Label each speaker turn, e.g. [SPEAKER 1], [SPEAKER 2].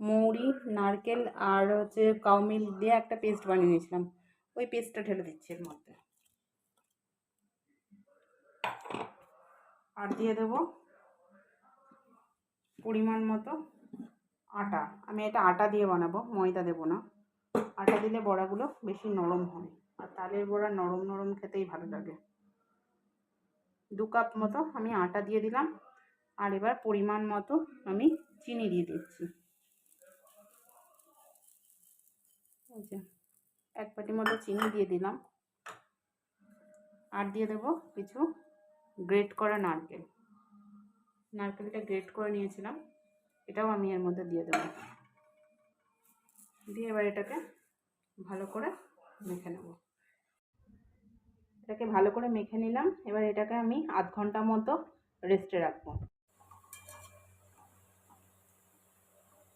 [SPEAKER 1] মৌরি, নারকেল আর হচ্ছে কাউ মিল্ক দিয়ে একটা পেস্ট বানিয়ে নিয়েছিলাম, ওই পেস্টটা ঢেলে দিচ্ছি এর মধ্যে। আর দিয়ে দেবো পরিমাণ মতো আটা। আমি এটা আটা দিয়ে বানাবো, ময়দা দেবো না। আটা দিলে বড়াগুলো বেশি নরম হয়, আর তালের বড়া নরম নরম খেতেই ভালো লাগে। 2 কাপ মতো আমি আটা দিয়ে দিলাম। আর এবার পরিমাণ মতো আমি চিনি দিয়ে দিচ্ছি। এই যে 1 বাটি মতো চিনি দিয়ে দিলাম। আর দিয়ে দেবো কিছু গ্রেট করা নারকেল। নারকেলটা গ্রেট করে নিয়েছিলাম, এটাও আমি এর মধ্যে দিয়ে দেবো। দিয়ে এবার এটাকে ভালো করে মেখে নেব। এটাকে ভালো করে মেখে নিলাম। এবার এটাকে আমি আধ ঘন্টা মতো রেস্টে রাখবো।